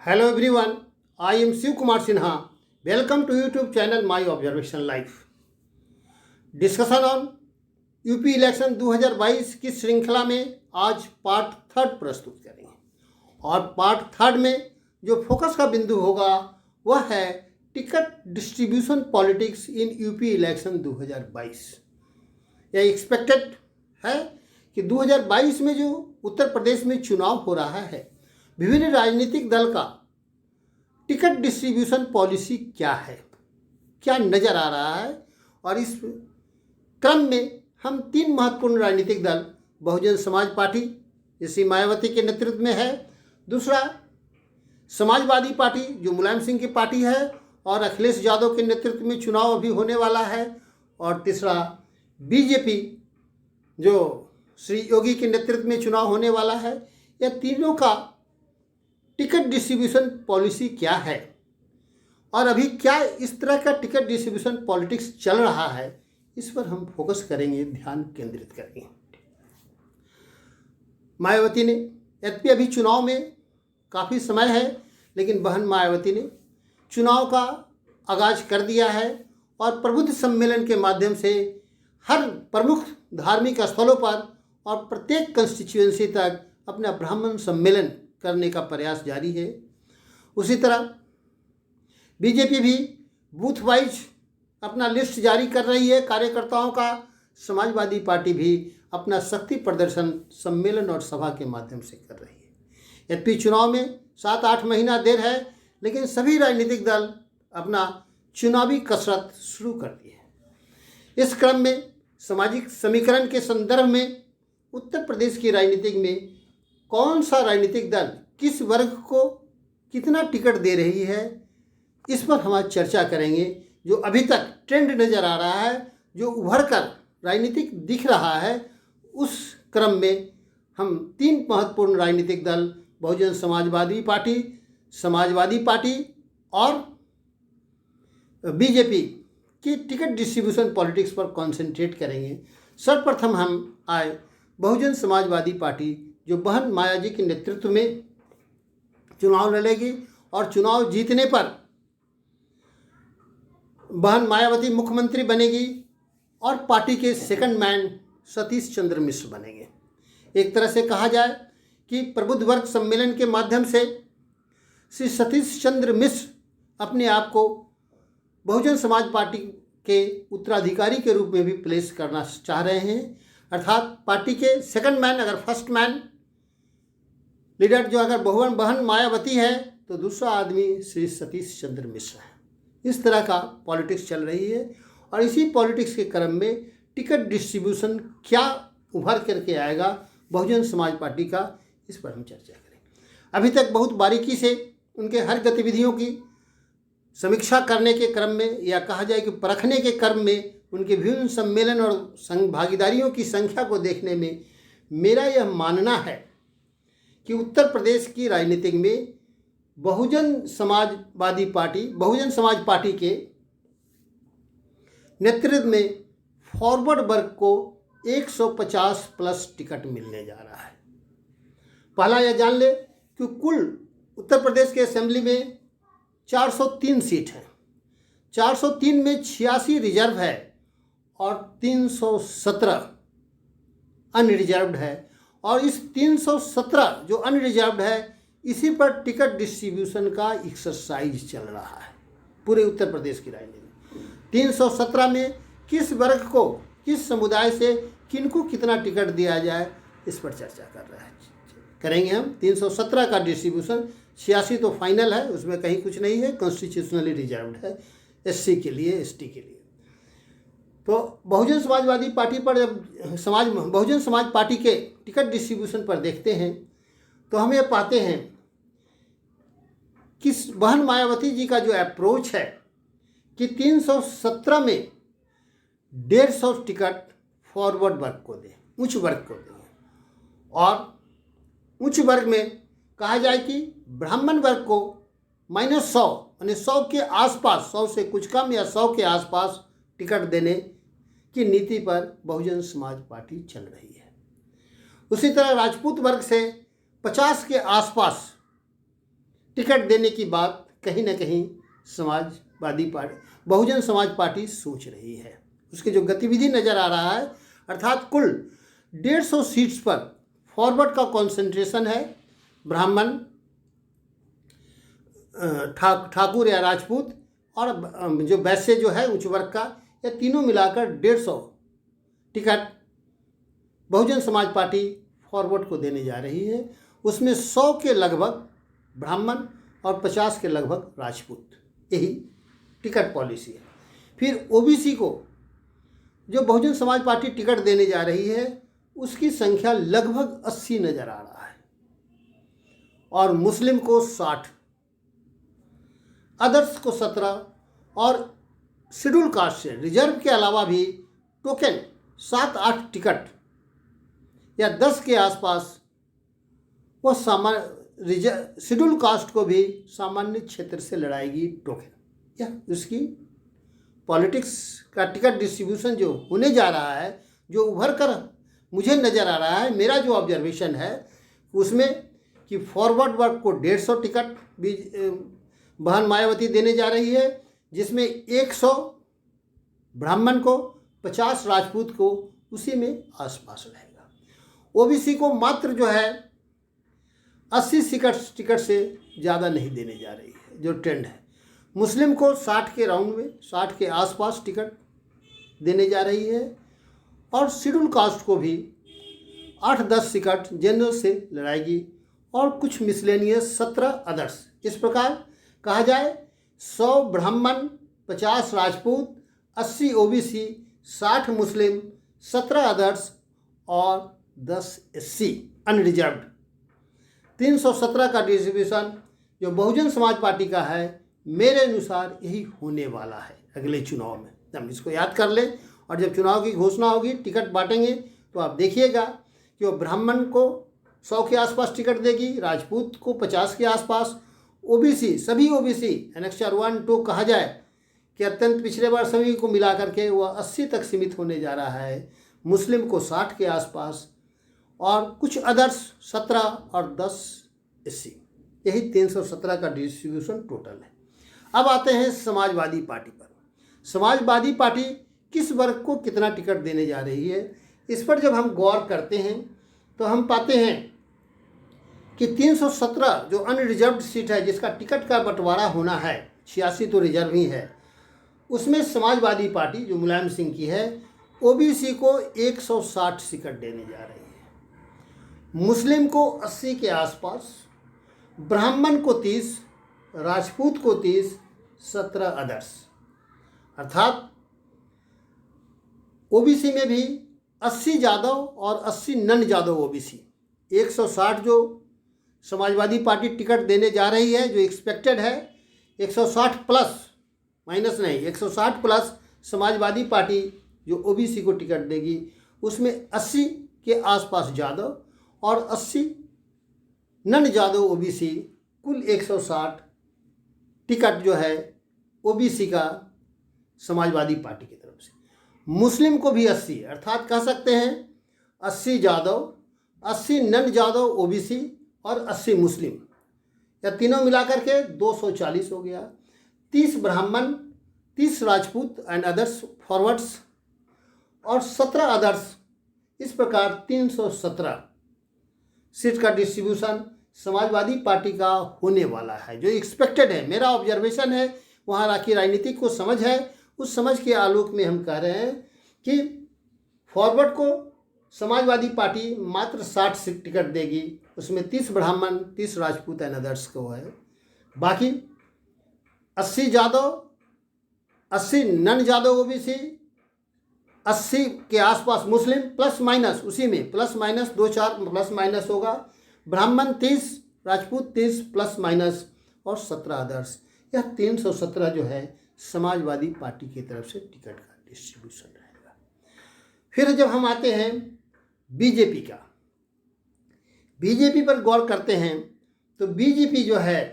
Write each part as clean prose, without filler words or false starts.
Hello everyone, I am Shiv Kumar Sinha. Welcome to YouTube channel My Observation Life. Discussion on UP election 2022 की श्रृंखला में आज part third प्रस्तुत करेंगे और पार्ट थर्ड में जो फोकस का बिंदु होगा वह है ticket distribution politics in UP election 2022। यह एक्सपेक्टेड है कि 2022 में जो उत्तर प्रदेश में चुनाव हो रहा है, विभिन्न राजनीतिक दल का टिकट डिस्ट्रीब्यूशन पॉलिसी क्या है, क्या नज़र आ रहा है। और इस क्रम में हम तीन महत्वपूर्ण राजनीतिक दल, बहुजन समाज पार्टी जिसकी मायावती के नेतृत्व में है, दूसरा समाजवादी पार्टी जो मुलायम सिंह की पार्टी है और अखिलेश यादव के नेतृत्व में चुनाव अभी होने वाला है, और तीसरा बीजेपी जो श्री योगी के नेतृत्व में चुनाव होने वाला है। यह तीनों का टिकट डिस्ट्रीब्यूशन पॉलिसी क्या है और अभी क्या इस तरह का टिकट डिस्ट्रीब्यूशन पॉलिटिक्स चल रहा है, इस पर हम फोकस करेंगे, ध्यान केंद्रित करेंगे। मायावती ने, यद्यपि अभी चुनाव में काफ़ी समय है, लेकिन बहन मायावती ने चुनाव का आगाज कर दिया है और प्रबुद्ध सम्मेलन के माध्यम से हर प्रमुख धार्मिक स्थलों पर और प्रत्येक कंस्टिट्यूएंसी तक अपना ब्राह्मण सम्मेलन करने का प्रयास जारी है। उसी तरह बीजेपी भी बूथ वाइज अपना लिस्ट जारी कर रही है कार्यकर्ताओं का। समाजवादी पार्टी भी अपना शक्ति प्रदर्शन सम्मेलन और सभा के माध्यम से कर रही है। यद्यपि चुनाव में 7-8 महीना देर है, लेकिन सभी राजनीतिक दल अपना चुनावी कसरत शुरू कर दी है। इस क्रम में सामाजिक समीकरण के संदर्भ में उत्तर प्रदेश की राजनीतिक में कौन सा राजनीतिक दल किस वर्ग को कितना टिकट दे रही है, इस पर हम आज चर्चा करेंगे। जो अभी तक ट्रेंड नज़र आ रहा है, जो उभर कर राजनीतिक दिख रहा है, उस क्रम में हम तीन महत्वपूर्ण राजनीतिक दल बहुजन समाजवादी पार्टी और बीजेपी की टिकट डिस्ट्रीब्यूशन पॉलिटिक्स पर कॉन्सेंट्रेट करेंगे। सर्वप्रथम हम आए बहुजन समाजवादी पार्टी जो बहन माया जी के नेतृत्व में चुनाव लड़ेगी और चुनाव जीतने पर बहन मायावती मुख्यमंत्री बनेगी और पार्टी के सेकंड मैन सतीश चंद्र मिश्र बनेंगे। एक तरह से कहा जाए कि प्रबुद्ध वर्ग सम्मेलन के माध्यम से श्री सतीश चंद्र मिश्र अपने आप को बहुजन समाज पार्टी के उत्तराधिकारी के रूप में भी प्लेस करना चाह रहे हैं। अर्थात पार्टी के सेकंड मैन, अगर फर्स्ट मैन लीडर जो अगर बहन मायावती है तो दूसरा आदमी श्री सतीश चंद्र मिश्र है। इस तरह का पॉलिटिक्स चल रही है और इसी पॉलिटिक्स के क्रम में टिकट डिस्ट्रीब्यूशन क्या उभर करके आएगा बहुजन समाज पार्टी का, इस पर हम चर्चा करेंगे। अभी तक बहुत बारीकी से उनके हर गतिविधियों की समीक्षा करने के क्रम में, या कहा जाए कि परखने के क्रम में, उनके विभिन्न सम्मेलन और भागीदारियों की संख्या को देखने में मेरा यह मानना है कि उत्तर प्रदेश की राजनीतिक में बहुजन समाज पार्टी के नेतृत्व में फॉरवर्ड वर्ग को 150 प्लस टिकट मिलने जा रहा है। पहला यह जान ले कि कुल उत्तर प्रदेश के असेंबली में 403 सीट है। 403 में 86 रिजर्व है और 317 अनरिजर्व्ड है। और इस 317 जो अनरिजर्व्ड है, इसी पर टिकट डिस्ट्रीब्यूशन का एक्सरसाइज चल रहा है पूरे उत्तर प्रदेश की राजनीति में। 317 में किस वर्ग को, किस समुदाय से किनको कितना टिकट दिया जाए, इस पर चर्चा करेंगे हम। 317 का डिस्ट्रीब्यूशन, 86 तो फाइनल है, उसमें कहीं कुछ नहीं है, कॉन्स्टिट्यूशनली रिजर्व्ड है एससी के लिए, एसटी के लिए। तो बहुजन समाजवादी पार्टी पर जब बहुजन समाज पार्टी के टिकट डिस्ट्रीब्यूशन पर देखते हैं तो हम ये पाते हैं कि बहन मायावती जी का जो अप्रोच है कि 317 में 150 टिकट फॉरवर्ड वर्ग को दें, उच्च वर्ग को दें, और उच्च वर्ग में कहा जाए कि ब्राह्मण वर्ग को -100 यानी 100 के आसपास, 100 से कुछ कम या 100 के आसपास टिकट देने की नीति पर बहुजन समाज पार्टी चल रही है। उसी तरह राजपूत वर्ग से 50 के आसपास टिकट देने की बात कहीं ना कहीं समाजवादी पार्टी, बहुजन समाज पार्टी सोच रही है। उसकी जो गतिविधि नज़र आ रहा है, अर्थात कुल 150 सीट्स पर फॉरवर्ड का कंसंट्रेशन है। ब्राह्मण, ठाकुर या राजपूत और जो वैश्य जो है उच्च वर्ग का, या तीनों मिलाकर 150 ticket Bahujan Samaj party forward को देने जा रही है। उसमें 100 के लगभग ब्राह्मण और 50 के लगभग राजपूत, यही टिकट पॉलिसी है। फिर ओबीसी को जो बहुजन समाज पार्टी टिकट देने जा रही है उसकी संख्या लगभग 80 नज़र आ रहा है, और मुस्लिम को 60, अदर्स को 17, और शेड्यूल कास्ट से रिजर्व के अलावा भी टोकन 7-8 टिकट या 10 के आसपास वह सामान्य शेड्यूल कास्ट को भी सामान्य क्षेत्र से लड़ाएगी टोकन। या उसकी पॉलिटिक्स का टिकट डिस्ट्रीब्यूशन जो होने जा रहा है, जो उभर कर मुझे नज़र आ रहा है, मेरा जो ऑब्जर्वेशन है उसमें कि फॉरवर्ड वर्ग को 150 टिकट भी बहन मायावती देने जा रही है, जिसमें 100 ब्राह्मण को, 50 राजपूत को, उसी में आसपास रहेगा। ओबीसी को मात्र जो है 80 टिकट से ज़्यादा नहीं देने जा रही है, जो ट्रेंड है। मुस्लिम को 60 के राउंड में, 60 के आसपास टिकट देने जा रही है, और शेड्यूल कास्ट को भी 8-10 टिकट जनरल से लड़ाएगी, और कुछ मिसलेनियस 17 अदर्स। इस प्रकार कहा जाए 100 ब्राह्मण, 50 राजपूत, 80 ओबीसी, 60 मुस्लिम, 17 अदर्स और 10 एससी अनरिजर्व्ड। 317 का डिस्ट्रीब्यूशन जो बहुजन समाज पार्टी का है, मेरे अनुसार यही होने वाला है अगले चुनाव में। हम इसको याद कर लें, और जब चुनाव की घोषणा होगी, टिकट बांटेंगे, तो आप देखिएगा कि वो ब्राह्मण को 100 के आसपास टिकट देगी, राजपूत को 50 के आसपास, ओबीसी, सभी ओबीसी एनेक्चर 1-2 कहा जाए कि अत्यंत पिछड़े वर्ग सभी को मिला करके वह 80 तक सीमित होने जा रहा है, मुस्लिम को 60 के आसपास, और कुछ अदर्स 17 और 10 एससी। यही 317 का डिस्ट्रीब्यूशन टोटल है। अब आते हैं समाजवादी पार्टी पर। समाजवादी पार्टी किस वर्ग को कितना टिकट देने जा रही है, इस पर जब हम गौर करते हैं तो हम पाते हैं कि 317 जो अनरिजर्व्ड सीट है, जिसका टिकट का बंटवारा होना है, 86 तो रिजर्व ही है, उसमें समाजवादी पार्टी जो मुलायम सिंह की है, ओबीसी को 160 टिकट देने जा रही है, मुस्लिम को 80 के आसपास, ब्राह्मण को 30, राजपूत को 30, 17 अदर्स। अर्थात ओबीसी में भी 80 यादव और 80 नन यादव ओबीसी, 160 जो समाजवादी पार्टी टिकट देने जा रही है, जो एक्सपेक्टेड है 160 प्लस, माइनस नहीं, 160 प्लस समाजवादी पार्टी जो ओबीसी को टिकट देगी, उसमें 80 के आसपास यादव और 80 नन यादव ओबीसी, कुल 160 टिकट जो है ओबीसी का समाजवादी पार्टी की तरफ से। मुस्लिम को भी 80, अर्थात कह सकते हैं 80 यादव, 80 नन यादव ओबीसी और 80 मुस्लिम, या तीनों मिलाकर के 240 हो गया। 30 ब्राह्मण, 30 राजपूत एंड अदर्स फॉरवर्ड्स, और 17 अदर्स। इस प्रकार 317 सीट का डिस्ट्रीब्यूशन समाजवादी पार्टी का होने वाला है, जो एक्सपेक्टेड है। मेरा ऑब्जर्वेशन है, वहाँ की राजनीति को समझ है, उस समझ के आलोक में हम कह रहे हैं कि फॉरवर्ड को समाजवादी पार्टी मात्र 60 टिकट देगी, उसमें 30 ब्राह्मण, 30 राजपूत एंड अदर्स को है। बाकी 80 यादव, 80 नन यादव ओबीसी, 80 के आसपास मुस्लिम, प्लस माइनस, उसी में प्लस माइनस 2-4 प्लस माइनस होगा, ब्राह्मण 30, राजपूत 30 प्लस माइनस, और 17 अदर्स। यह 317 जो है समाजवादी पार्टी की तरफ से टिकट का डिस्ट्रीब्यूशन रहेगा। फिर जब हम आते हैं बीजेपी का, बीजेपी पर गौर करते हैं तो बीजेपी जो है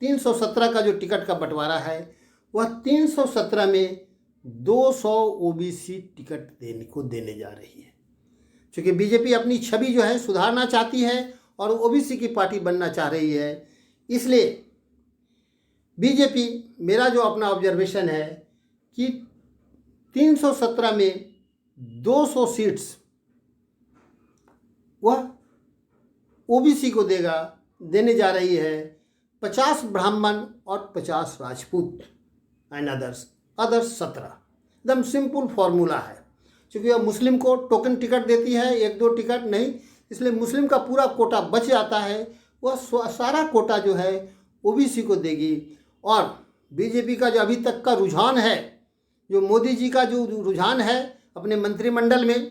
317 का जो टिकट का बंटवारा है, वह 317 में 200 ओबीसी टिकट देने जा रही है। क्योंकि बीजेपी अपनी छवि जो है सुधारना चाहती है और ओबीसी की पार्टी बनना चाह रही है, इसलिए बीजेपी, मेरा जो अपना ऑब्जर्वेशन है कि 317 में 200 सीट्स वह ओबीसी को देने जा रही है, 50 ब्राह्मण और 50 राजपूत एंड अदर्स 17। एकदम सिंपल फॉर्मूला है, क्योंकि वह मुस्लिम को टोकन टिकट देती है, 1-2 टिकट नहीं, इसलिए मुस्लिम का पूरा कोटा बच जाता है। वह सारा कोटा जो है ओबीसी को देगी। और बीजेपी का जो अभी तक का रुझान है, जो मोदी जी का जो रुझान है अपने मंत्रिमंडल में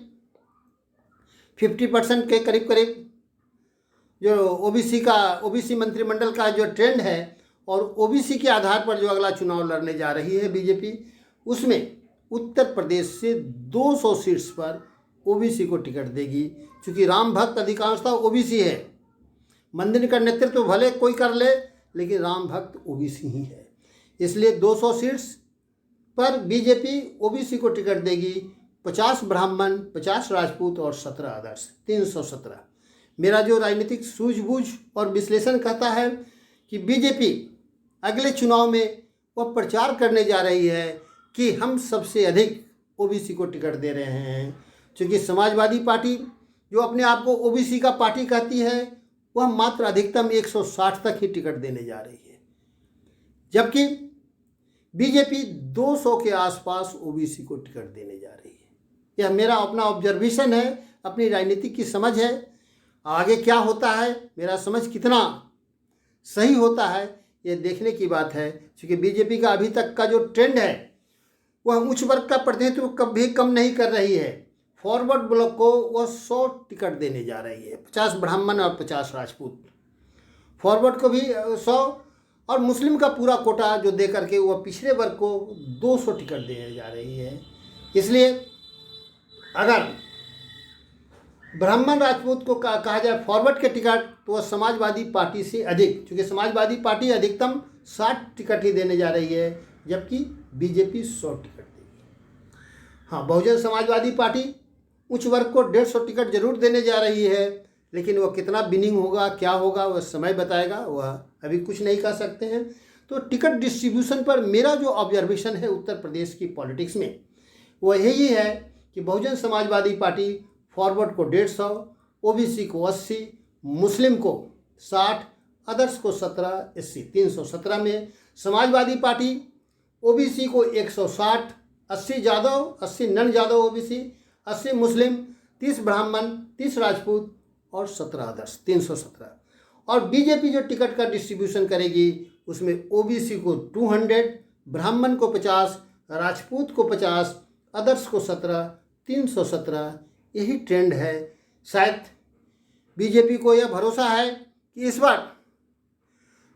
50% के करीब करीब जो ओबीसी मंत्रिमंडल का जो ट्रेंड है, और ओबीसी के आधार पर जो अगला चुनाव लड़ने जा रही है बीजेपी, उसमें उत्तर प्रदेश से 200 सीट्स पर ओबीसी को टिकट देगी। क्योंकि राम भक्त अधिकांशतः ओबीसी है, मंदिर का नेतृत्व भले कोई कर ले, लेकिन राम भक्त ओबीसी ही है। इसलिए 200 सीट्स पर बीजेपी ओबीसी को टिकट देगी, 50 ब्राह्मण, 50 राजपूत और 17 अदर्स, 317। मेरा जो राजनीतिक सूझबूझ और विश्लेषण कहता है कि बीजेपी अगले चुनाव में वह प्रचार करने जा रही है कि हम सबसे अधिक ओबीसी को टिकट दे रहे हैं। क्योंकि समाजवादी पार्टी जो अपने आप को ओबीसी का पार्टी कहती है, वह मात्र अधिकतम 160 तक ही टिकट देने जा रही है, जबकि बीजेपी 200 के आसपास ओबीसी को टिकट देने जा रही है। यह मेरा अपना ऑब्जर्वेशन है, अपनी राजनीति की समझ है। आगे क्या होता है, मेरा समझ कितना सही होता है, ये देखने की बात है। क्योंकि बीजेपी का अभी तक का जो ट्रेंड है, वह उच्च वर्ग का प्रतिनिधित्व कभी कम नहीं कर रही है। फॉरवर्ड ब्लॉक को वह 100 टिकट देने जा रही है, 50 ब्राह्मण और 50 राजपूत। फॉरवर्ड को भी 100, और मुस्लिम का पूरा कोटा जो दे करके वह पिछड़े वर्ग को 200 टिकट देने जा रही है। इसलिए अगर ब्राह्मण राजपूत को कहा जाए फॉरवर्ड के टिकट, तो वह समाजवादी पार्टी से अधिक, क्योंकि समाजवादी पार्टी अधिकतम 60 टिकट ही देने जा रही है, जबकि बीजेपी 100 टिकट देगी। हाँ, बहुजन समाजवादी पार्टी उच्च वर्ग को 150 टिकट जरूर देने जा रही है, लेकिन वह कितना विनिंग होगा, क्या होगा, वह समय बताएगा, वह अभी कुछ नहीं कह सकते हैं। तो टिकट डिस्ट्रीब्यूशन पर मेरा जो ऑब्जर्वेशन है उत्तर प्रदेश की पॉलिटिक्स में, वह यही है कि बहुजन समाजवादी पार्टी फॉरवर्ड को 150, ओबीसी को 80, मुस्लिम को 60, अदर्स को 17, एससी 317 में समाजवादी पार्टी ओबीसी को 160, 80 यादव, 80 नन यादव ओबीसी, 80 मुस्लिम, 30 ब्राह्मण, 30 राजपूत और 17 अदर्स, 317। और बीजेपी जो टिकट का डिस्ट्रीब्यूशन करेगी, उसमें ओबीसी को 200, ब्राह्मण को 50, राजपूत को 50, अदर्स को 17, 317। यही ट्रेंड है। शायद बीजेपी को यह भरोसा है कि इस बार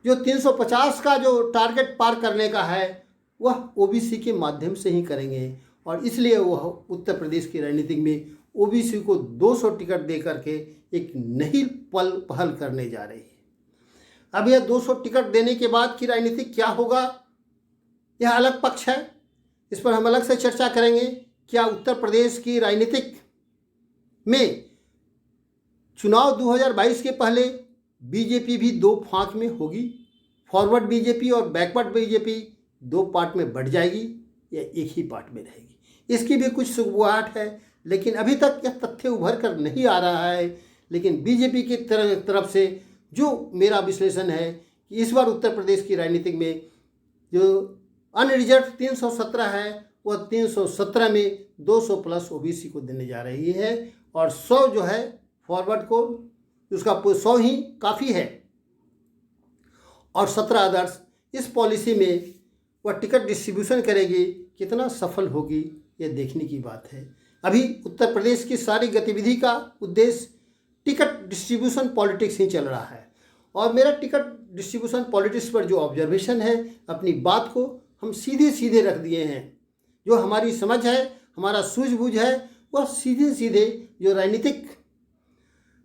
जो 350 का जो टारगेट पार करने का है, वह ओबीसी के माध्यम से ही करेंगे, और इसलिए वह उत्तर प्रदेश की राजनीति में ओबीसी को 200 टिकट दे करके एक नई पहल करने जा रही है। अब यह 200 टिकट देने के बाद की राजनीति क्या होगा, यह अलग पक्ष है, इस पर हम अलग से चर्चा करेंगे। क्या उत्तर प्रदेश की राजनीतिक में चुनाव 2022 के पहले बीजेपी भी 2 फांक में होगी, फॉरवर्ड बीजेपी और बैकवर्ड बीजेपी 2 पार्ट में बढ़ जाएगी या एक ही पार्ट में रहेगी, इसकी भी कुछ सुगबुगाहट है, लेकिन अभी तक यह तथ्य उभर कर नहीं आ रहा है। लेकिन बीजेपी की तरफ से जो मेरा विश्लेषण है कि इस बार उत्तर प्रदेश की राजनीति में जो अनरिजर्व 317 है, वह 317 में 200 प्लस ओबीसी को देने जा रही है, और 100 जो है फॉरवर्ड को, उसका 100 ही काफ़ी है, और 17 अदर्स। इस पॉलिसी में वह टिकट डिस्ट्रीब्यूशन करेगी, कितना सफल होगी यह देखने की बात है। अभी उत्तर प्रदेश की सारी गतिविधि का उद्देश्य टिकट डिस्ट्रीब्यूशन पॉलिटिक्स ही चल रहा है, और मेरा टिकट डिस्ट्रीब्यूशन पॉलिटिक्स पर जो ऑब्जर्वेशन है, अपनी बात को हम सीधे सीधे रख दिए हैं। जो हमारी समझ है, हमारा सूझबूझ है, वह सीधे सीधे जो राजनीतिक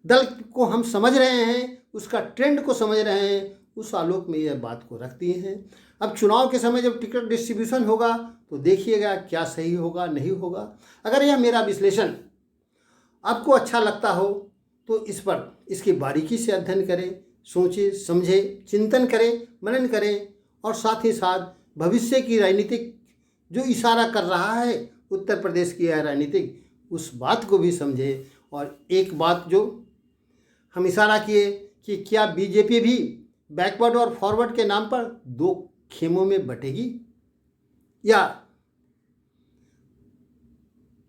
दल को हम समझ रहे हैं, उसका ट्रेंड को समझ रहे हैं, उस आलोक में यह बात को रख दिए हैं। अब चुनाव के समय जब टिकट डिस्ट्रीब्यूशन होगा, तो देखिएगा क्या सही होगा, नहीं होगा। अगर यह मेरा विश्लेषण आपको अच्छा लगता हो, तो इस पर इसकी बारीकी से अध्ययन करें, सोचें, समझें, चिंतन करें, मनन करें, और साथ ही साथ भविष्य की राजनीतिक जो इशारा कर रहा है उत्तर प्रदेश की यह राजनीतिक, उस बात को भी समझे। और एक बात जो हम इशारा किए कि क्या बीजेपी भी बैकवर्ड और फॉरवर्ड के नाम पर दो खेमों में बटेगी या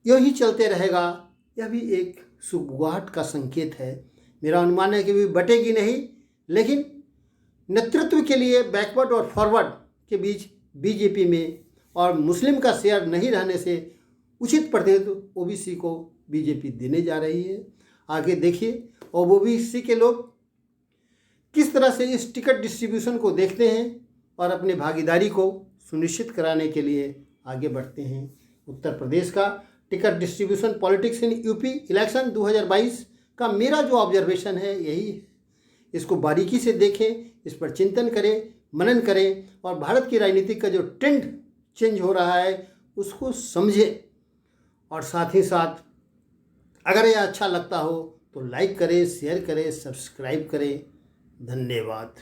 यही चलते रहेगा, यह भी एक सुगबुगाहट का संकेत है। मेरा अनुमान है कि भी बटेगी नहीं, लेकिन नेतृत्व के लिए बैकवर्ड और फॉरवर्ड के बीच बीजेपी में और मुस्लिम का शेयर नहीं रहने से उचित प्रतिनिधित्व ओबीसी को बीजेपी देने जा रही है। आगे देखिए और ओबीसी के लोग किस तरह से इस टिकट डिस्ट्रीब्यूशन को देखते हैं और अपने भागीदारी को सुनिश्चित कराने के लिए आगे बढ़ते हैं। उत्तर प्रदेश का ticket distribution politics in UP election 2022 का मेरा जो ऑब्जर्वेशन है यही है। इसको बारीकी से देखें, इस पर चिंतन करें, मनन करें और भारत की राजनीति का जो ट्रेंड चेंज हो रहा है उसको समझें। और साथ ही साथ अगर यह अच्छा लगता हो तो लाइक करें, शेयर करें, सब्सक्राइब करें। धन्यवाद।